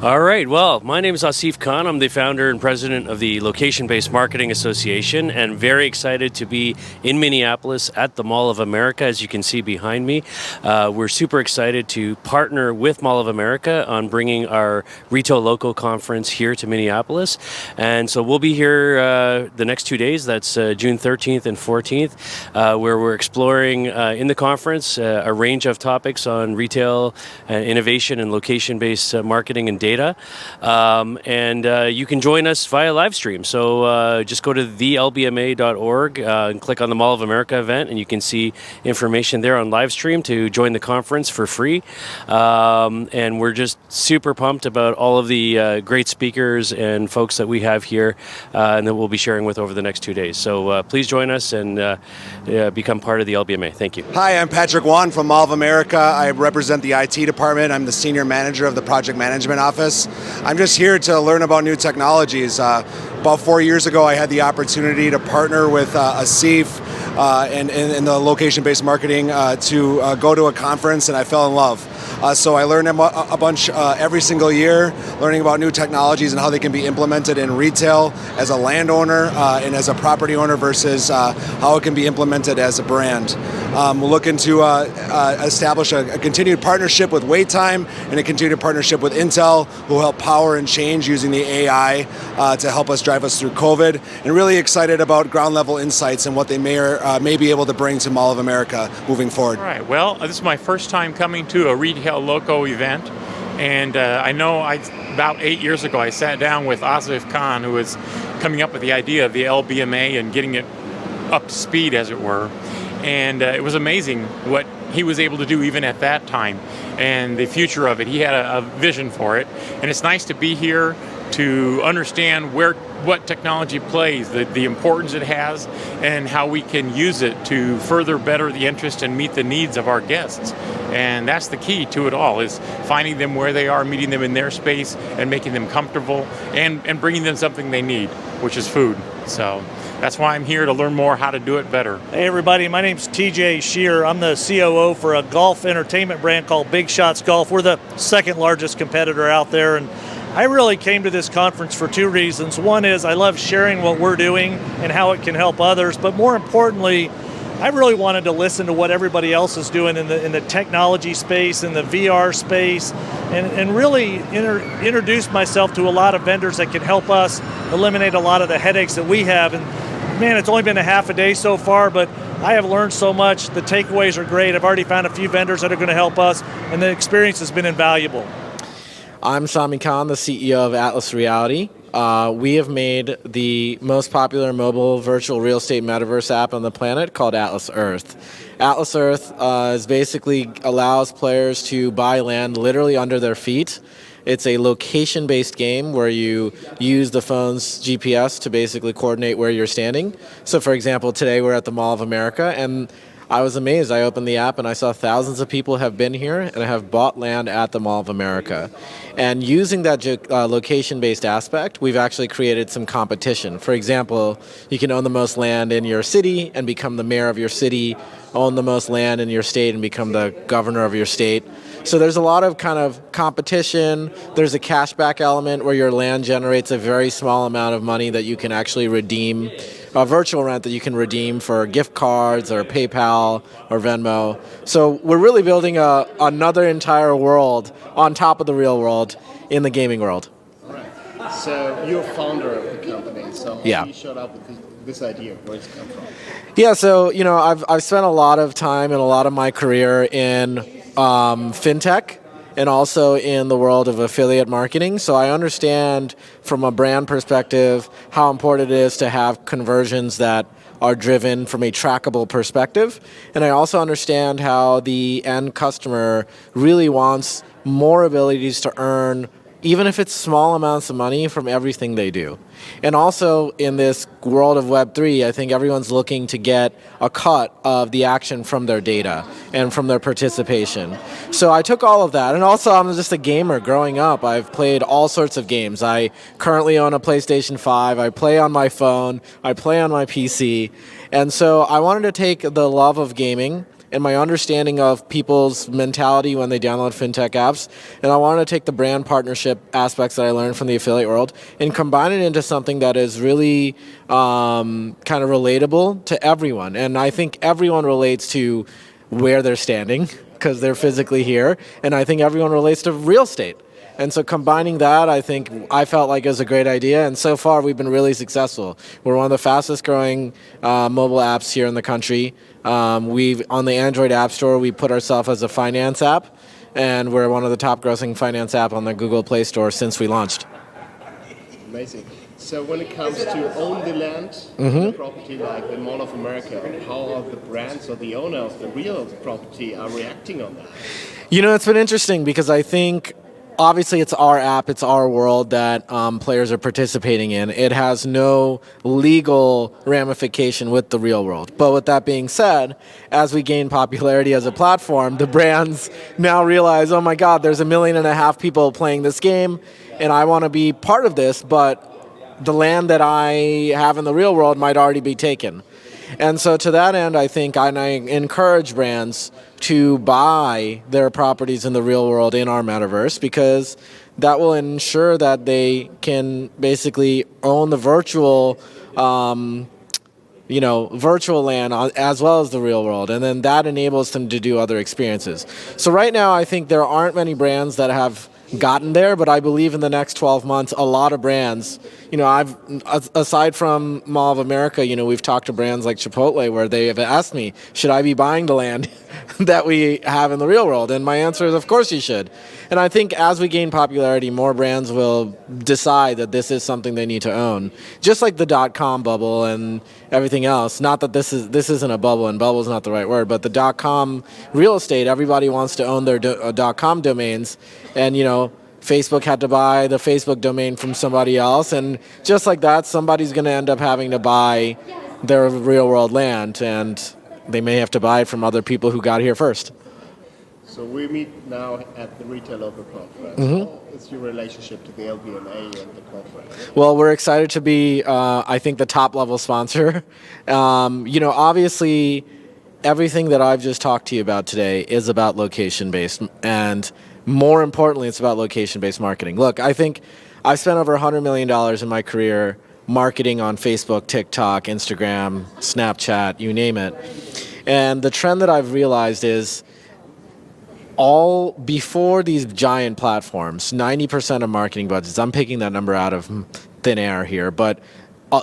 All right. Well, my name is Asif Khan. I'm the founder and president of the Location-Based Marketing Association, and very excited to be in Minneapolis at the Mall of America, as you can see behind me. We're super excited to partner with Mall of America on bringing our Retail Local Conference here to Minneapolis. And so we'll be here the next 2 days. That's June 13th and 14th, where we're exploring in the conference a range of topics on retail, innovation, and location-based marketing and data. You can join us via live stream. So just go to thelbma.org and click on the Mall of America event, and you can see information there on live stream to join the conference for free. And we're just super pumped about all of the great speakers and folks that we have here and that we'll be sharing with over the next 2 days. So please join us and become part of the LBMA. Thank you. Hi, I'm Patrick Wan from Mall of America. I represent the IT department. I'm the senior manager of the project management office. I'm just here to learn about new technologies. About 4 years ago, I had the opportunity to partner with Asif in the location-based marketing to go to a conference, and I fell in love. So I learned a bunch every single year, learning about new technologies and how they can be implemented in retail as a landowner and as a property owner versus how it can be implemented as a brand. We're looking to establish a continued partnership with WaitTime and a continued partnership with Intel, who will help power and change using the AI to help us drive us through COVID, and really excited about ground level insights and what they may be able to bring to Mall of America moving forward. All right, well, this is my first time coming to a Retail Loco event, and I know about 8 years ago I sat down with Asif Khan, who was coming up with the idea of the LBMA and getting it up to speed, as it were. And it was amazing what he was able to do even at that time and the future of it. He had a vision for it, and it's nice to be here to understand what technology plays, the importance it has, and how we can use it to further better the interest and meet the needs of our guests. And that's the key to it all, is finding them where they are, meeting them in their space, and making them comfortable, and bringing them something they need, which is food. So that's why I'm here, to learn more how to do it better. Hey everybody, my name's TJ Shear. I'm the COO for a golf entertainment brand called BigShots Golf. We're the second largest competitor out there, and I really came to this conference for two reasons. One is I love sharing what we're doing and how it can help others, but more importantly, I really wanted to listen to what everybody else is doing in the technology space, in the VR space, and really introduce myself to a lot of vendors that can help us eliminate a lot of the headaches that we have. And man, it's only been a half a day so far, but I have learned so much. The takeaways are great. I've already found a few vendors that are going to help us, and the experience has been invaluable. I'm Sami Khan, the CEO of Atlas Reality. We have made the most popular mobile virtual real estate metaverse app on the planet called Atlas Earth. Atlas Earth basically allows players to buy land literally under their feet. It's a location-based game where you use the phone's GPS to basically coordinate where you're standing. So for example, today we're at the Mall of America, and I was amazed. I opened the app and I saw thousands of people have been here and have bought land at the Mall of America. And using that location-based aspect, we've actually created some competition. For example, you can own the most land in your city and become the mayor of your city, own the most land in your state and become the governor of your state. So there's a lot of kind of competition. There's a cashback element where your land generates a very small amount of money that you can actually redeem, a virtual rent that you can redeem for gift cards or PayPal or Venmo. So we're really building another entire world on top of the real world in the gaming world. Right. So you're a founder of the company. So how you showed up with this idea? Where does it come from? Yeah, so I've spent a lot of time and a lot of my career in fintech and also in the world of affiliate marketing. So I understand from a brand perspective how important it is to have conversions that are driven from a trackable perspective. And I also understand how the end customer really wants more abilities to earn, even if it's small amounts of money, from everything they do. And also in this world of Web3, I think everyone's looking to get a cut of the action from their data and from their participation. So I took all of that, and also I'm just a gamer growing up. I've played all sorts of games. I currently own a PlayStation 5. I play on my phone. I play on my PC. And so I wanted to take the love of gaming, and my understanding of people's mentality when they download fintech apps. And I want to take the brand partnership aspects that I learned from the affiliate world and combine it into something that is really kind of relatable to everyone. And I think everyone relates to where they're standing because they're physically here. And I think everyone relates to real estate. And so combining that, I felt like it was a great idea. And so far, we've been really successful. We're one of the fastest growing mobile apps here in the country. On the Android App Store, we put ourselves as a finance app. And we're one of the top grossing finance app on the Google Play Store since we launched. Amazing. So when it comes to own the land, the property like the Mall of America, how are the brands or the owner of the real property are reacting on that? You know, it's been interesting because I think obviously it's our app, it's our world that players are participating in. It has no legal ramification with the real world. But with that being said, as we gain popularity as a platform, the brands now realize, oh my God, there's 1.5 million people playing this game, and I want to be part of this, but the land that I have in the real world might already be taken. And so to that end, I think I encourage brands to buy their properties in the real world in our metaverse, because that will ensure that they can basically own the virtual virtual land as well as the real world. And then that enables them to do other experiences. So right now, I think there aren't many brands that have gotten there, but I believe in the next 12 months, a lot of brands, aside from Mall of America, we've talked to brands like Chipotle where they have asked me, should I be buying the land that we have in the real world? And my answer is, of course you should. And I think as we gain popularity, more brands will decide that this is something they need to own. Just like the .com bubble and everything else. Not that this isn't a bubble, and bubble is not the right word, but the .com real estate, everybody wants to own their .com domains. And, Facebook had to buy the Facebook domain from somebody else. And just like that, somebody's going to end up having to buy their real world land. And they may have to buy it from other people who got here first. So we meet now at the Retail Local Conference. How is your relationship to the LBMA and the conference? Well, we're excited to be, I think, the top level sponsor. Obviously, everything that I've just talked to you about today is about location-based, and more importantly, it's about location-based marketing. Look, I think I've spent over $100 million in my career marketing on Facebook, TikTok, Instagram, Snapchat, you name it. And the trend that I've realized is all before these giant platforms, 90% of marketing budgets, I'm picking that number out of thin air here, but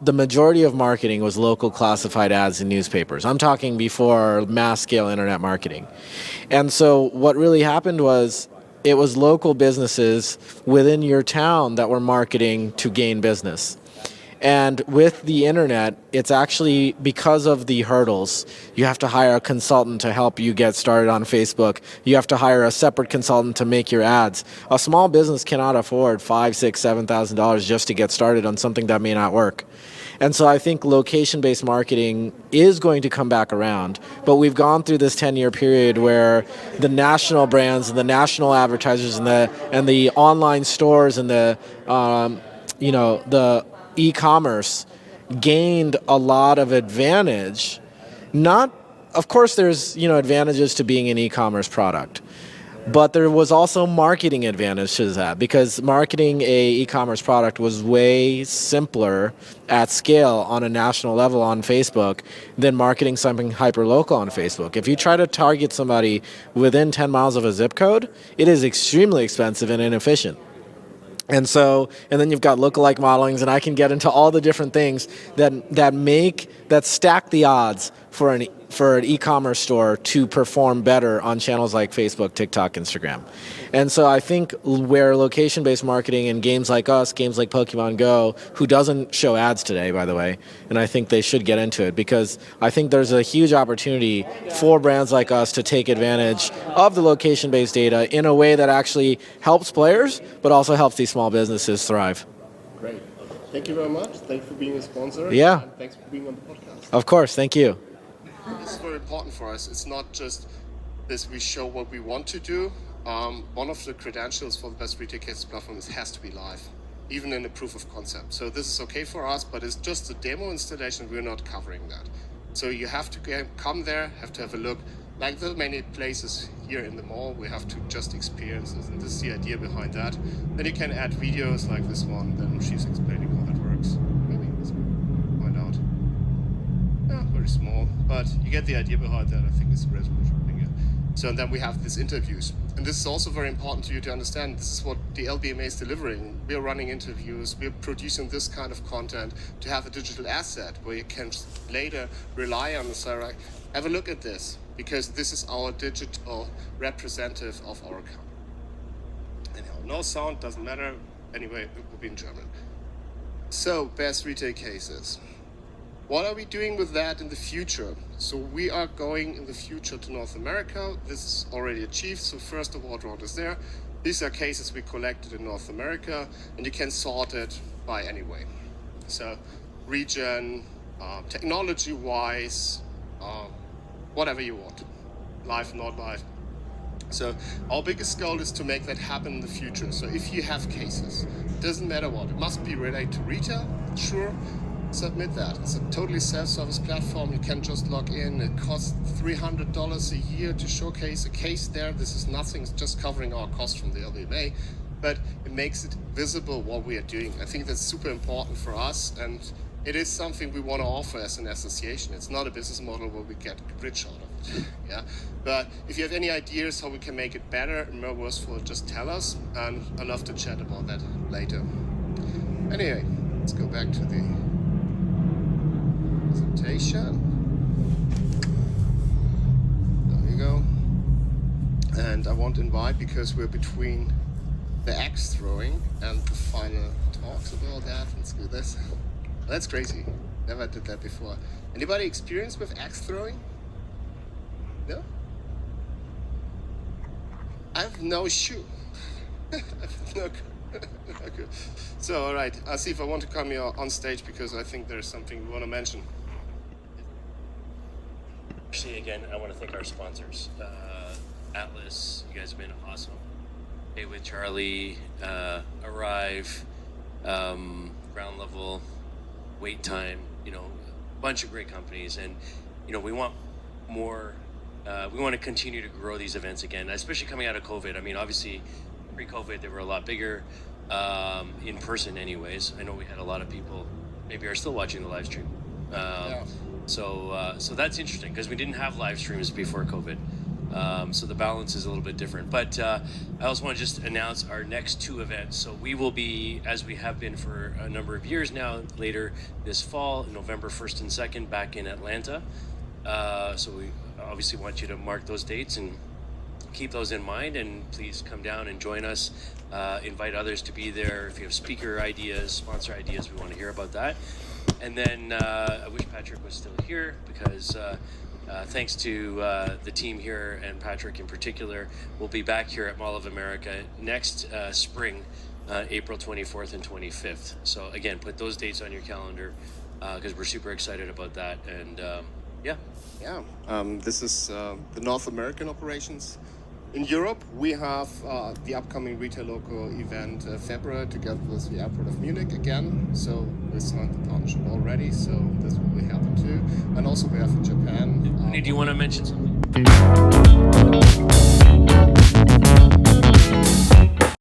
the majority of marketing was local classified ads in newspapers. I'm talking before mass-scale internet marketing. And so what really happened was it was local businesses within your town that were marketing to gain business. And with the internet, it's actually because of the hurdles. You have to hire a consultant to help you get started on Facebook. You have to hire a separate consultant to make your ads. A small business cannot afford $5,000, $6,000, $7,000 just to get started on something that may not work. And so I think location-based marketing is going to come back around. But we've gone through this 10-year period where the national brands and the national advertisers and the online stores and the e-commerce gained a lot of advantage. Of course, there's advantages to being an e-commerce product, but there was also marketing advantage to that, because marketing a e-commerce product was way simpler at scale on a national level on Facebook than marketing something hyper-local on Facebook. If you try to target somebody within 10 miles of a zip code, it is extremely expensive and inefficient. And then you've got lookalike modelings, and I can get into all the different things that stack the odds for an e-commerce store to perform better on channels like Facebook, TikTok, Instagram. And so I think where location-based marketing and games like us, games like Pokemon Go, who doesn't show ads today, by the way, and I think they should get into it, because I think there's a huge opportunity for brands like us to take advantage of the location-based data in a way that actually helps players, but also helps these small businesses thrive. Great. Thank you very much. Thanks for being a sponsor. Yeah. And thanks for being on the podcast. Of course. Thank you. This is very important for us. It's not just this, we show what we want to do. One of the credentials for the best retail cases platform is it has to be live, even in a proof of concept. So this is okay for us, but it's just a demo installation. We're not covering that. So you have to come there, have to have a look. like there are many places here in the mall, we have to just experience this, and this is the idea behind that. Then you can add videos like this one, then she's explaining how that works. Maybe let's find out. Yeah, very small, but you get the idea behind that. I think it's a resolution thing. Yeah. So and then we have these interviews, and this is also very important to you to understand. This is what the LBMA is delivering. We are running interviews, we are producing this kind of content to have a digital asset where you can later rely on the Sarah. Have a look at this, because this is our digital representative of our account. Anyhow, no sound, doesn't matter. Anyway, it will be in German. So, best retail cases. What are we doing with that in the future? So we are going in the future to North America. This is already achieved. So first award round is there. These are cases we collected in North America, and you can sort it by any way. So region, technology-wise, whatever you want. Live, not live. So our biggest goal is to make that happen in the future. So if you have cases, doesn't matter what, it must be related to retail, sure. Submit that. It's a totally self-service platform. You can just log in. It costs $300 a year to showcase a case there. This is nothing. It's just covering our costs from the LBMA, but it makes it visible what we are doing. I think that's super important for us, and it is something we want to offer as an association. It's not a business model where we get rich out of it. Yeah. But if you have any ideas how we can make it better and more useful, just tell us, and I'd love to chat about that later. Anyway, let's go back to the presentation. There you go. And I want to invite, because we're between the axe throwing and the final talks about that. Let's do this. That's crazy. Never did that before. Anybody experienced with axe throwing? No? I have no shoe. No. Okay. So, all right. I'll see if I want to come here on stage, because I think there's something we want to mention. Actually, again, I want to thank our sponsors. Atlas, you guys have been awesome. Hey with Charlie, Arrive, Ground Level, Wait Time, a bunch of great companies. And, we want more, we want to continue to grow these events again, especially coming out of COVID. I mean, obviously, pre-COVID, they were a lot bigger, in person anyways. I know we had a lot of people, maybe are still watching the live stream. Yeah. So that's interesting, because we didn't have live streams before COVID. So the balance is a little bit different. But I also want to just announce our next two events. So we will be, as we have been for a number of years now, later this fall, November 1st and 2nd, back in Atlanta. So we obviously want you to mark those dates and keep those in mind, and please come down and join us. Invite others to be there. If you have speaker ideas, sponsor ideas, we want to hear about that. And then I wish Patrick was still here, because thanks to the team here, and Patrick in particular, we'll be back here at Mall of America next spring, April 24th and 25th. So again, put those dates on your calendar, because we're super excited about that. And yeah. This is the North American operations. In Europe, we have the upcoming Retail Loco event February, together with the Airport of Munich again. So we signed the partnership already, so this will be happen too. And also we have in Japan. Do you want to mention something?